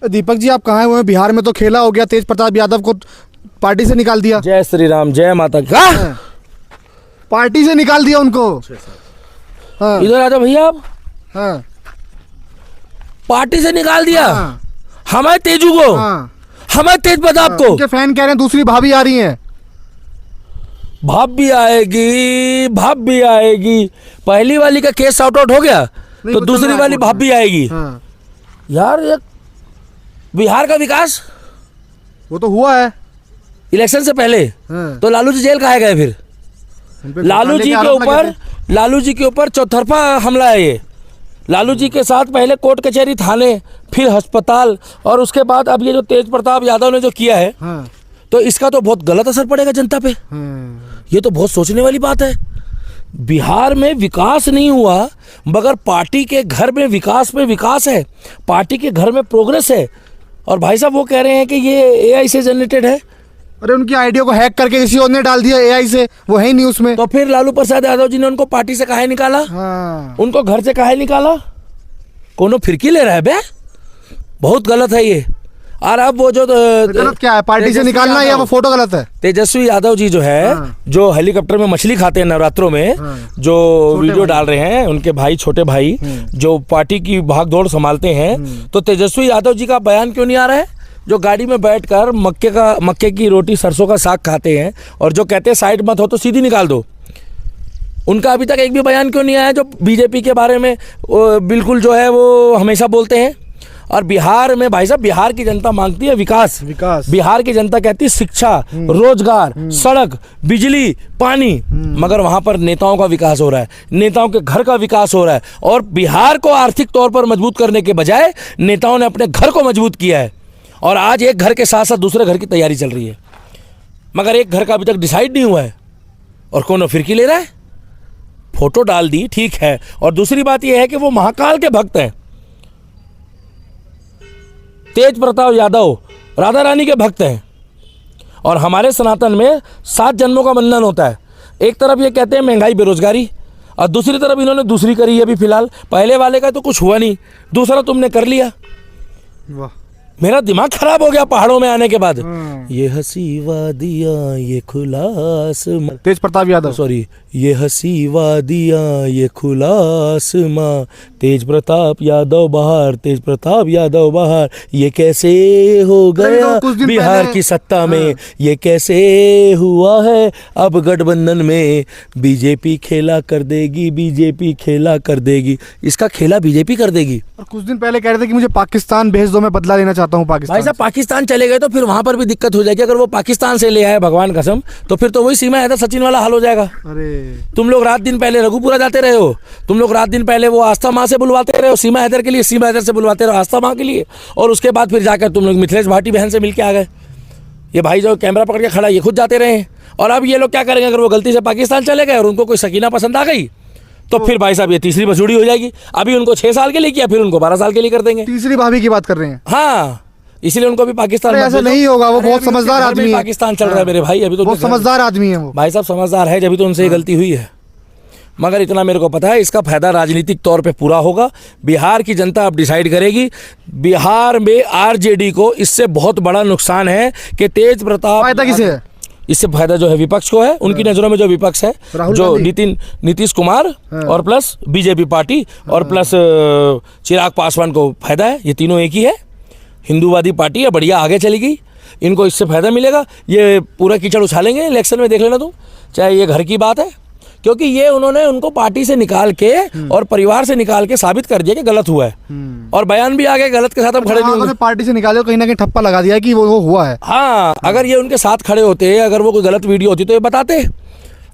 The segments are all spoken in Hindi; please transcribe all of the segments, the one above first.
दीपक जी आप कहाँ हुए हैं? बिहार में तो खेला हो गया, तेज प्रताप यादव को पार्टी से निकाल दिया। जय श्री राम, जय माता की। पार्टी से निकाल दिया उनको। हाँ। इधर आ जाओ भैया आप। हाँ। पार्टी से निकाल दिया। हाँ। हमारे तेजू को। हाँ। हमारे तेज प्रताप को। उनके फैन कह रहे हैं दूसरी भाभी आ रही हैं। भाप भी आएगी, भाप भी आएगी। पहली वाली का केस सॉर्ट आउट हो गया तो दूसरी वाली भाप भी आएगी। हाँ। यार ये बिहार का विकास वो तो हुआ है इलेक्शन से पहले। हाँ। तो लालू जी जेल काहे गए फिर? लालू जी के ऊपर चौतरफा हमला है ये। लालू जी के साथ पहले कोर्ट कचहरी, थाने, फिर अस्पताल, और उसके बाद अब ये जो तेज प्रताप यादव ने जो किया है। हाँ। तो इसका तो बहुत गलत असर पड़ेगा जनता पे। ये तो बहुत सोचने वाली बात है। बिहार में विकास नहीं हुआ मगर पार्टी के घर में विकास है, पार्टी के घर में प्रोग्रेस है। और भाई साहब वो कह रहे हैं कि ये एआई से जनरेटेड है। अरे उनकी आइडिया को हैक करके किसी और ने डाल दिया एआई से, वो है ही नहीं उसमें। तो फिर लालू प्रसाद यादव जी ने उनको पार्टी से काहे निकाला? हाँ। उनको घर से काहे निकाला? कोनो फिरकी ले रहा है बे, बहुत गलत है ये। और अब वो जो गलत क्या है, पार्टी से निकालना या वो फोटो गलत है? तेजस्वी यादव जी जो है, जो हेलीकॉप्टर में मछली खाते हैं नवरात्रों में, जो वीडियो डाल रहे हैं, उनके भाई, छोटे भाई जो पार्टी की भागदौड़ संभालते हैं, तो तेजस्वी यादव जी का बयान क्यों नहीं आ रहा है? जो गाड़ी में बैठकर मक्के की रोटी, सरसों का साग खाते हैं और जो कहते हैं साइड मत हो तो सीधी निकाल दो, उनका अभी तक एक भी बयान क्यों नहीं आया? जो बीजेपी के बारे में बिल्कुल जो है वो हमेशा बोलते हैं। और बिहार में भाई साहब, बिहार की जनता मांगती है विकास। बिहार की जनता कहती है शिक्षा, रोजगार, सड़क, बिजली, पानी, मगर वहां पर नेताओं का विकास हो रहा है, नेताओं के घर का विकास हो रहा है। और बिहार को आर्थिक तौर पर मजबूत करने के बजाय नेताओं ने अपने घर को मजबूत किया है। और आज एक घर के साथ साथ दूसरे घर की तैयारी चल रही है, मगर एक घर का अभी तक डिसाइड नहीं हुआ है और कौन फिरकी ले रहा है। फोटो डाल दी, ठीक है। और दूसरी बात यह है कि वो महाकाल के भक्त हैं। तेज प्रताप यादव राधा रानी के भक्त हैं। और हमारे सनातन में 7 जन्मों का बंधन होता है। एक तरफ ये कहते हैं महंगाई, बेरोजगारी, और दूसरी तरफ इन्होंने दूसरी करी है अभी फिलहाल। पहले वाले का तो कुछ हुआ नहीं, दूसरा तुमने कर लिया। वाह, मेरा दिमाग खराब हो गया पहाड़ों में आने के बाद। ये हंसी वादियाँ, ये खुला आसमां, तेज प्रताप यादव, सॉरी, ये हंसी वादियाँ, ये खुला आसमां, तेज प्रताप यादव बाहर, तेज प्रताप यादव बाहर, ये कैसे हो गया बिहार की सत्ता में, ये कैसे हुआ है अब गठबंधन में, बीजेपी खेला कर देगी, बीजेपी खेला कर देगी। इसका खेला बीजेपी कर देगी। और कुछ दिन पहले कह रहे थे कि मुझे पाकिस्तान भेज दो, मैं बदला लेना चाहता हूँ पाकिस्तान। भाई साहब पाकिस्तान चले गए तो फिर वहां पर भी दिक्कत हो जाएगी। अगर वो पाकिस्तान से ले आए, भगवान कसम, तो फिर तो वही सीमा हैदर सचिन वाला हाल हो जाएगा। अरे तुम लोग रात दिन पहले रघुपुरा जाते रहे हो, तुम लोग रात दिन पहले वो आस्था माँ से बुलवाते रहे हो सीमा हैदर के लिए, सीमा हैदर से बुलवाते रहो आस्था माँ के लिए, और उसके बाद फिर जाकर तुम लोग मिथिलेश भाटी बहन से मिलके आ गए। ये भाई जो कैमरा पकड़ के खड़ा, ये खुद जाते रहे। और अब ये लोग क्या करेंगे? अगर वो गलती से पाकिस्तान चले गए और उनको कोई सकीना पसंद आ गई तो फिर भाई साहब ये तीसरी बसूड़ी हो जाएगी। अभी उनको 6 साल के लिए किया, फिर उनको 12 साल के लिए कर देंगे। तीसरी भाभी की बात कर रहे हैं? हाँ, इसीलिए उनको भी पाकिस्तान। ऐसा नहीं होगा, वो बहुत समझदार आदमी है। पाकिस्तान चल रहा है मेरे भाई, अभी तो बहुत समझदार आदमी है वो। भाई साहब समझदार है, जब तो उनसे ये गलती हुई है। मगर इतना मेरे को पता है, इसका फायदा राजनीतिक तौर पे पूरा होगा। बिहार की जनता अब डिसाइड करेगी। बिहार में आरजेडी को इससे बहुत बड़ा नुकसान है कि तेज प्रताप। फायदा किसे है? इससे फायदा जो है विपक्ष को है। उनकी नजरों में जो विपक्ष है, जो नीतीश कुमार और प्लस बीजेपी पार्टी और प्लस चिराग पासवान को फायदा है। ये तीनों एक ही है, हिंदूवादी पार्टी है, बढ़िया आगे चलेगी, इनको इससे फायदा मिलेगा। ये पूरा कीचड़ उछालेंगे इलेक्शन में, देख लेना तुम, चाहे ये घर की बात है, क्योंकि ये उन्होंने उनको पार्टी से निकाल के और परिवार से निकाल के साबित कर दिया कि गलत हुआ है। और बयान भी आ गया, गलत के साथ हम खड़े नहीं होंगे। पार्टी से निकाले, कहीं ना कहीं ठप्पा लगा दिया कि वो हुआ है। हाँ, अगर ये उनके साथ खड़े होते, अगर वो कोई गलत वीडियो होती तो ये बताते।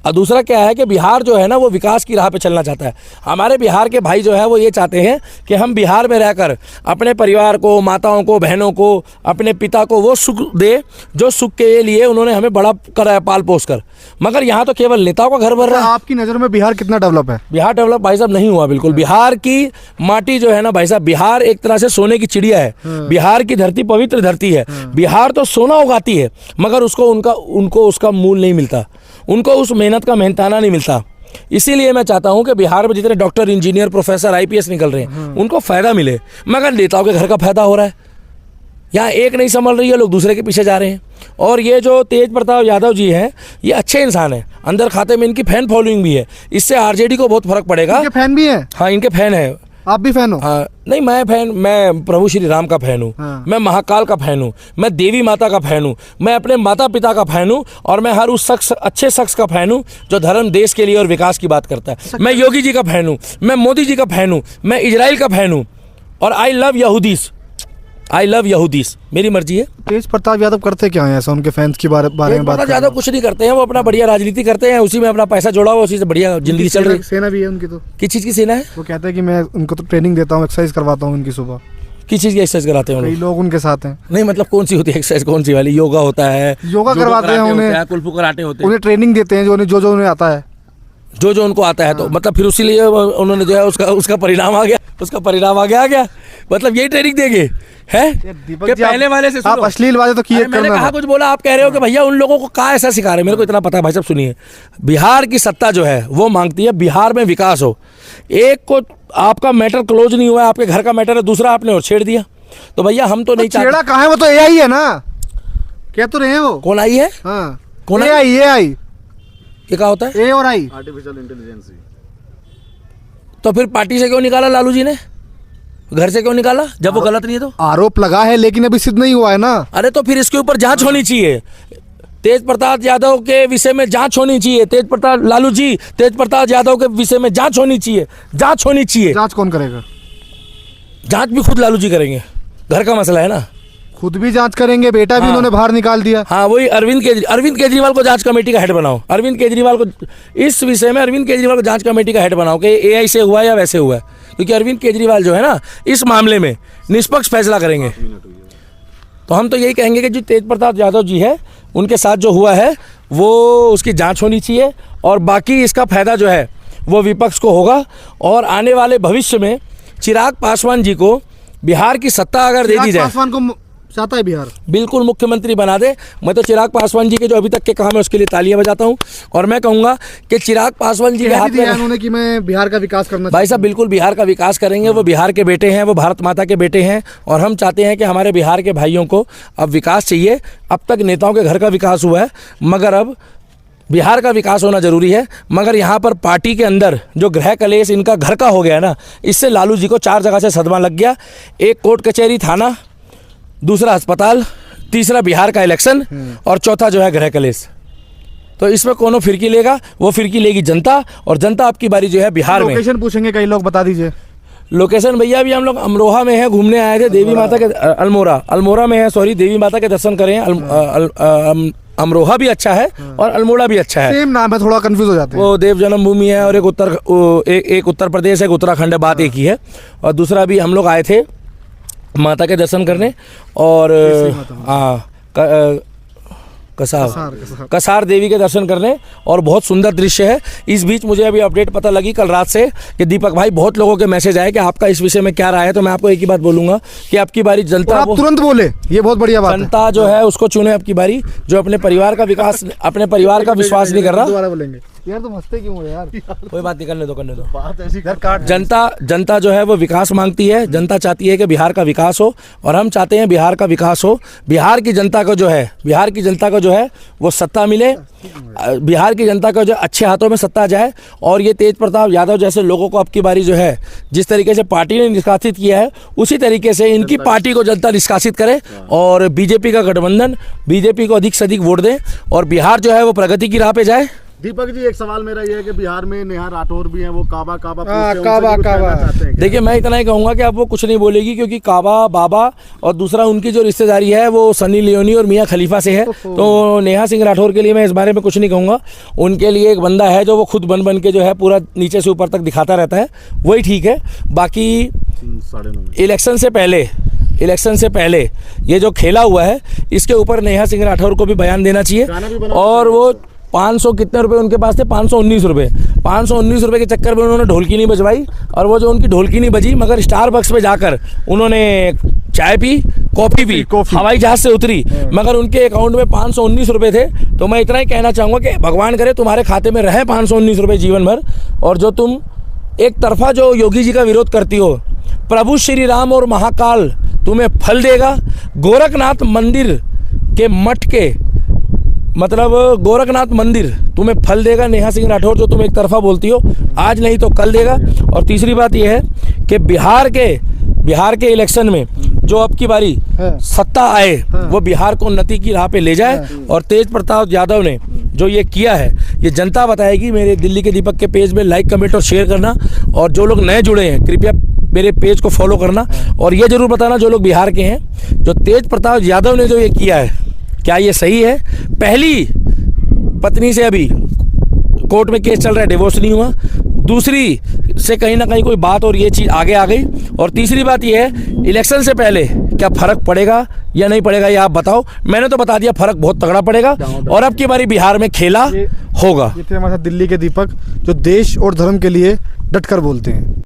और दूसरा क्या है कि बिहार जो है ना, वो विकास की राह पे चलना चाहता है। हमारे बिहार के भाई जो है वो ये चाहते हैं कि हम बिहार में रहकर अपने परिवार को, माताओं को, बहनों को, अपने पिता को वो सुख दे जो सुख के लिए उन्होंने हमें बड़ा कराया पाल पोस कर। मगर यहाँ तो केवल नेताओं का घर भर रहा है। आपकी नज़र में बिहार कितना डेवलप है? बिहार डेवलप भाई साहब नहीं हुआ बिल्कुल। बिहार की माटी जो है ना भाई साहब, बिहार एक तरह से सोने की चिड़िया है। बिहार की धरती पवित्र धरती है। बिहार तो सोना उगाती है, मगर उनको उसका मूल नहीं मिलता, उनको उस मेहनत का मेहनताना नहीं मिलता। इसीलिए मैं चाहता हूं कि बिहार में जितने डॉक्टर, इंजीनियर, प्रोफेसर, आईपीएस निकल रहे हैं उनको फायदा मिले, मगर नेताओं के घर का फायदा हो रहा है। यहाँ एक नहीं संभल रही है, लोग दूसरे के पीछे जा रहे हैं। और ये जो तेज प्रताप यादव जी हैं, ये अच्छे इंसान हैं, अंदर खाते में इनकी फैन फॉलोइंग भी है, इससे आरजेडी को बहुत फर्क पड़ेगा। इनके फैन भी हैं? हाँ, इनके फैन है। आप भी फैन हो? हाँ, नहीं मैं प्रभु श्री राम का फैन हूँ। हाँ। मैं महाकाल का फैन हूँ, मैं देवी माता का फैन हूँ, मैं अपने माता पिता का फैन हूँ, और मैं हर उस शख्स, अच्छे शख्स का फैन हूँ जो धर्म, देश के लिए और विकास की बात करता है। मैं योगी जी का फैन हूँ, मैं मोदी जी का फैन हूँ, मैं इजराइल का फैन हूँ, और आई लव यहूदीस, मेरी मर्जी है। तेज प्रताप यादव करते क्या है ऐसा, उनके फैंस के बारे में बात प्रताप यादव कुछ नहीं करते हैं, वो अपना बढ़िया राजनीति करते हैं, उसी में अपना पैसा जोड़ा हुआ, उसी से बढ़िया जिंदगी चल रही है। सेना भी है उनकी तो? किस चीज़ की सेना है? वो कहते हैं कि मैं उनको तो ट्रेनिंग देता हूँ, एक्सरसाइज करवाता हूँ उनकी सुबह। किस चीज़ की एक्सरसाइज कराते हैं? कई लोग उनके साथ हैं। नहीं, मतलब कौन सी होती है एक्सरसाइज, कौन सी वाली? योगा होता है, योगा करवाते हैं उन्हें, कुल्फू कराटे होते हैं, उन्हें ट्रेनिंग देते हैं जो उन्हें आता है, जो उनको आता है। तो मतलब फिर उसी लिए उन्होंने जो है उसका परिणाम आ गया, मतलब यही ट्रेनिंग देंगे है कि पहले वाले से? आप अश्लील वाले तो किए, मैंने कहा कुछ बोला, आप कह रहे हो कि भैया उन लोगों को क्या ऐसा सिखा रहे हैं? मेरे को इतना पता है भाई साहब, सुनिए, बिहार की सत्ता जो है वो मांगती है बिहार में विकास हो। एक को आपका मैटर क्लोज नहीं हुआ है, आपके घर का मैटर है, दूसरा आपने और छेड़ दिया, तो भैया हम तो नहीं चाहते। छेड़ा कहाँ है? वो तो एआई है ना, क्या तो रहे हैं वो? कौन आई है? हाँ, कौन? एआई। ये क्या होता है? ए और आई, आर्टिफिशियल इंटेलिजेंस। तो फिर पार्टी से क्यों निकाला लालू जी ने? घर से क्यों निकाला जब वो गलत नहीं है? तो आरोप लगा है लेकिन अभी सिद्ध नहीं हुआ है ना। अरे तो फिर इसके ऊपर जांच होनी चाहिए, तेज प्रताप यादव के विषय में जांच होनी चाहिए, तेज प्रताप यादव के विषय में जांच होनी चाहिए। जांच कौन करेगा? जांच भी खुद लालू जी करेंगे, घर का मसला है ना। खुद भी जांच करेंगे, बेटा भी उन्होंने बाहर निकाल दिया। हाँ, वही अरविंद केजरीवाल को जांच कमेटी का हेड बनाओ, इस विषय में अरविंद केजरीवाल को जांच कमेटी का हेड बनाओ कि एआई से हुआ या वैसे हुआ है, क्योंकि अरविंद केजरीवाल जो है ना इस मामले में निष्पक्ष फैसला करेंगे। तो हम तो यही कहेंगे कि जो तेज प्रताप यादव जी है उनके साथ जो हुआ है वो उसकी जांच होनी चाहिए, और बाकी इसका फायदा जो है वो विपक्ष को होगा। और आने वाले भविष्य में चिराग पासवान जी को बिहार की सत्ता अगर दे दी जाए, पासवान को चाहता है बिहार बिल्कुल मुख्यमंत्री बना दे। मैं तो चिराग पासवान जी के जो अभी तक के काम है उसके लिए तालियां बजाता हूं, और मैं कहूंगा कि चिराग पासवान जी के हाथ में उन्होंने कि मैं बिहार का विकास करना। भाई साहब बिल्कुल बिहार का विकास करेंगे, वो बिहार के बेटे हैं, वो भारत माता के बेटे हैं, और हम चाहते हैं कि हमारे बिहार के भाइयों को अब विकास चाहिए। अब तक नेताओं के घर का विकास हुआ है, मगर अब बिहार का विकास होना जरूरी है। मगर यहाँ पर पार्टी के अंदर जो गृह कलेश इनका घर का हो गया ना, इससे लालू जी को 4 जगह से सदमा लग गया। एक कोर्ट कचहरी थाना, दूसरा अस्पताल, तीसरा बिहार का इलेक्शन, और चौथा जो है गृह कलेश। तो इसमें कौन फिरकी लेगा? वो फिरकी लेगी जनता, और जनता आपकी बारी जो है बिहार में। लोकेशन पूछेंगे कई लोग, बता दीजिए लोकेशन। भैया अभी हम लोग अमरोहा में हैं, घूमने आए थे, देवी माता के अल्मोड़ा में है, सॉरी, देवी माता के दर्शन करें। अमरोहा भी अच्छा है और अल्मोड़ा भी अच्छा है, सेम नाम है, थोड़ा कंफ्यूज हो जाते हैं। वो देव जन्मभूमि है, और एक उत्तर प्रदेश, एक उत्तराखंड है, बात एक ही है। और दूसरा भी हम लोग आए थे माता के दर्शन करने, और कसार देवी के दर्शन करने, और बहुत सुंदर दृश्य है। इस बीच मुझे अभी अपडेट पता लगी कल रात से कि दीपक भाई बहुत लोगों के मैसेज आए कि आपका इस विषय में क्या राय है। तो मैं आपको एक ही बात बोलूंगा कि आपकी बारी जनता, आप तुरंत बोले, ये बहुत बढ़िया बात है। जनता जो है उसको चुने आपकी बारी, जो अपने परिवार का विकास, अपने परिवार का विश्वास नहीं कर रहा। दोबारा बोलेंगे यार, तुम हंसते क्यों हो यार? कोई बात नहीं, करने दो बात ऐसी जनता जो है वो विकास मांगती है। जनता चाहती है कि बिहार का विकास हो, और हम चाहते हैं बिहार का विकास हो। बिहार की जनता को जो है वो सत्ता मिले, बिहार की जनता को जो अच्छे हाथों में सत्ता जाए। और ये तेज प्रताप यादव जैसे लोगों को अब की बारी जो है, जिस तरीके से पार्टी ने निष्कासित किया है, उसी तरीके से इनकी पार्टी को जनता निष्कासित करे, और बीजेपी का गठबंधन, बीजेपी को अधिक से अधिक वोट दें, और बिहार जो है वो प्रगति की राह पे जाए। दीपक जी, एक सवाल मेरा ये है कि बिहार में नेहा राठौर भी हैं, वो काबा देखिए, मैं इतना ही कहूँगा कि अब वो कुछ नहीं बोलेगी, क्योंकि काबा बाबा, और दूसरा उनकी जो रिश्तेदारी है वो सनी लियोनी और मियाँ खलीफा से है। तो नेहा सिंह राठौर के लिए मैं इस बारे में कुछ नहीं कहूँगा। उनके लिए एक बंदा है जो वो खुद बन के जो है पूरा नीचे से ऊपर तक दिखाता रहता है, वही ठीक है। बाकी इलेक्शन से पहले ये जो खेला हुआ है, इसके ऊपर नेहा सिंह राठौर को भी बयान देना चाहिए। और वो 500 कितने रुपए उनके पास थे, 519 रुपये, 519 रुपये के चक्कर में उन्होंने ढोलकी नहीं बजवाई, और वो जो उनकी ढोलकी नहीं बजी, मगर स्टारबक्स पे जाकर उन्होंने चाय पी, कॉफ़ी पी, हवाई जहाज से उतरी, मगर उनके अकाउंट में 519 रुपये थे। तो मैं इतना ही कहना चाहूँगा कि भगवान करे तुम्हारे खाते में रहे 519 रुपये जीवन भर। और जो तुम एक तरफा जो योगी जी का विरोध करती हो, प्रभु श्री राम और महाकाल तुम्हें फल देगा। गोरखनाथ मंदिर के मठ के मतलब गोरखनाथ मंदिर तुम्हें फल देगा। नेहा सिंह राठौर जो तुम एक तरफा बोलती हो, आज नहीं तो कल देगा। और तीसरी बात यह है कि बिहार के इलेक्शन में जो अब की बारी सत्ता आए वो बिहार को उन्नति की राह पे ले जाए। और तेज प्रताप यादव ने जो ये किया है ये जनता बताएगी। मेरे दिल्ली के दीपक के पेज में लाइक, कमेंट और शेयर करना। और जो लोग नए जुड़े हैं कृपया मेरे पेज को फॉलो करना। और ये जरूर बताना जो लोग बिहार के हैं, जो तेज प्रताप यादव ने जो ये किया है क्या ये सही है। पहली पत्नी से अभी कोर्ट में केस चल रहा है, डिवोर्स नहीं हुआ। दूसरी से कहीं ना कहीं कोई बात और ये चीज़ आगे आ गई। और तीसरी बात ये है इलेक्शन से पहले क्या फ़र्क पड़ेगा या नहीं पड़ेगा ये आप बताओ। मैंने तो बता दिया फ़र्क बहुत तगड़ा पड़ेगा। और अब की बारी बिहार में खेला होगा। ये थे हमारे साथ दिल्ली के दीपक जो देश और धर्म के लिए डटकर बोलते हैं।